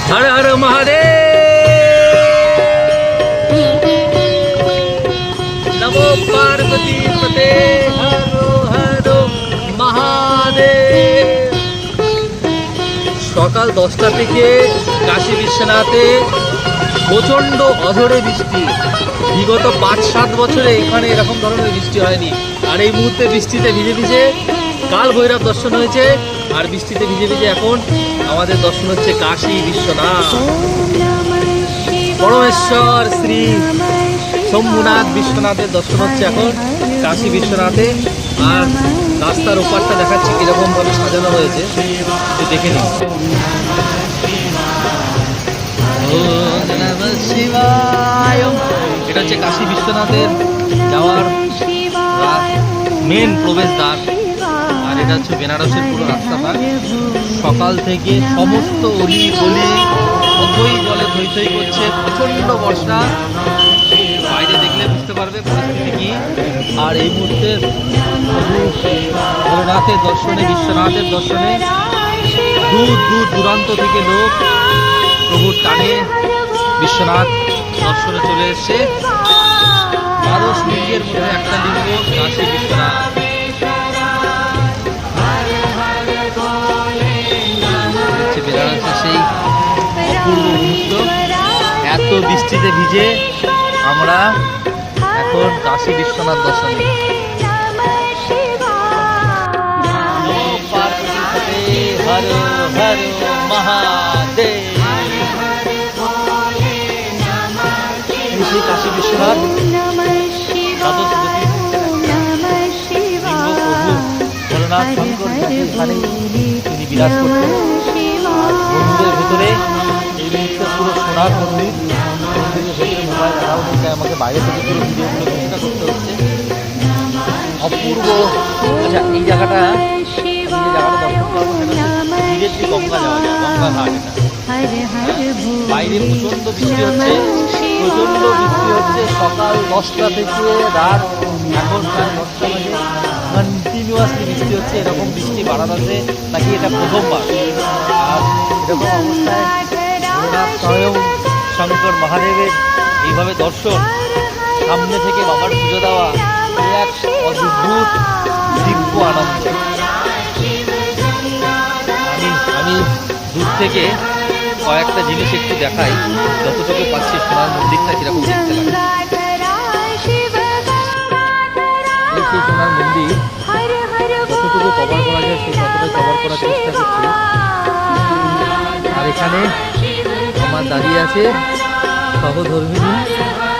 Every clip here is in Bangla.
हर हर महादेव। नमो पार्वती पते हर हर महादेव। সকাল 10টা থেকে কাশী বিশ্বনাথে প্রচণ্ড অঝরে বৃষ্টি। বিগত 5-7 বছরে এখানে এরকম ধরনের বৃষ্টি হয়নি। আর এই মুহূর্তে বৃষ্টিতে ভিজে ভিজে কাল ভৈরব দর্শন হয়েছে, আর বৃষ্টিতে ভিজে ভিজে এখন আমাদের দর্শন হচ্ছে কাশী বিশ্বনাথ। পরমেশ্বর শ্রী শম্ভুনাথ বিশ্বনাথের দর্শন হচ্ছে এখন কাশী বিশ্বনাথে। আর রাস্তার ওপারটা দেখাচ্ছি কিরকম ভাবে সাজানো হয়েছে, একটু দেখে নিন। এটা হচ্ছে কাশী বিশ্বনাথের যাওয়ার মেন প্রবেশদ্বার, আর এটা হচ্ছে বেনারসের পুরো রাস্তাটা। সকাল থেকে সমস্ত অলি গলি অথই জলে থই থই করছে, প্রচণ্ড বর্ষা। বাইরে দেখলে বুঝতে পারবে পরিস্থিতি কি। আর এই মুহূর্তে ভোলেনাথের দর্শনে, বিশ্বনাথের দর্শনে দূর দূর দূরান্ত থেকে লোক প্রভুর টানে বিশ্বনাথ দর্শনে চলে এসছে। 12 লিঙ্গের মধ্যে একটা লিঙ্গ কাশী বিশ্বনাথ। বেনারসের সেই অপূর্ব মুহূর্ত। এত বৃষ্টিতে ভিজে আমরা এখন কাশী বিশ্বনাথ দর্শনে। হর হর মহাদেব। কাশী বিশ্বনাথ দ্বাদশ ভোলেনাথ শঙ্কর এখানে তিনি বিরাজ করতেন। আর মন্দিরের ভেতরে এই মুহূর্তে পুরো সোনার মন্দির। মন্দিরের ভেতরে মোবাইল অ্যালাউ নেই, তাই আমাকে বাইরে থেকে পুরো ভিডিওগুলো চেষ্টা করতে হচ্ছে। অপূর্ব। আচ্ছা, এই জায়গাটা দর্শন করবো ডিরেক্টলি গঙ্গা যাওয়া যায়, গঙ্গা ঘাট। এটা বাইরে প্রচণ্ড বৃষ্টি হচ্ছে, প্রচণ্ড বৃষ্টি হচ্ছে। সকাল 10টা থেকে রাত এখন প্রায় 10টা বাজে কন্টিনিউয়াসলি বৃষ্টি হচ্ছে। এরকম বৃষ্টি বারাণসীতে নাকি এটা প্রথমবার। আর এরকম অবস্থায় ভোলেনাথ স্বয়ং শঙ্কর মহাদেবের এইভাবে দর্শন, সামনে থেকে বাবার পুজো দেওয়া, এক অদ্ভুত দিব্য আনন্দ। আমি দূর থেকে কয়েকটা জিনিস একটু দেখাই, যতটুকু পাচ্ছি সোনার মন্দিরটা কিরকম দেখতে লাগে। সেই সোনার মন্দির যতটুকু কভার করা যায় সেই ততটাই কভার করার চেষ্টা করছি। আর এখানে আমার দাঁড়িয়ে আছে সহধর্মিনী,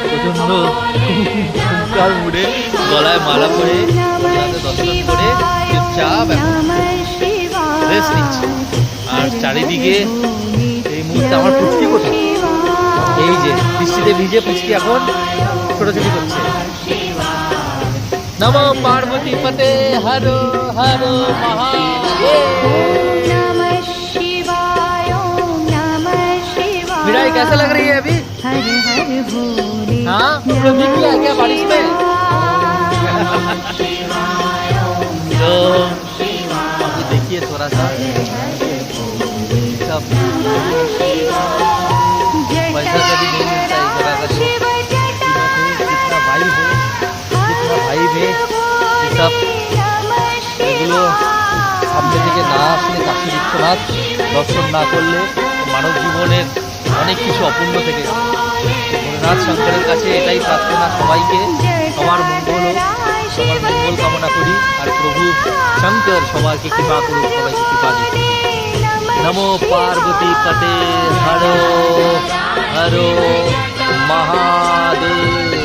প্রচণ্ড কুঙ্কাল মুড়ে, গলায় মালা পরে, দর্শন করে চুপচাপ রেস্ট নিচ্ছে। আর চারিদিকে এই মুহূর্তে আমার পুচকি কোথায়, এই যে বৃষ্টিতে ভিজে পুচকি এখন ছোটাছুটি করছে। নমো পার্বতী পতে হর হর মহাদেব। मिठाई कैसा लग रही है अभी? हाँ, कभी किया क्या बारिश में? तो देखिए थोड़ा सा सब पैसा कभी नहीं मिलता है। जगह का जितना भाई है ये सब এগুলো সামনে থেকে না আসলে কাশী বিশ্বনাথ দর্শন না করলে মানব জীবনের অনেক কিছু অপূর্ণ থেকে যায়। ভোলেনাথ শঙ্করের কাছে এটাই প্রার্থনা, সবাইকে সবার মঙ্গল হোক, সবার মঙ্গল কামনা করি। আর প্রভু শঙ্কর সবাইকে কৃপা করুক, সবাইকে কৃপা দিক। নমো পার্বতী পতে হর হর মহাদেব।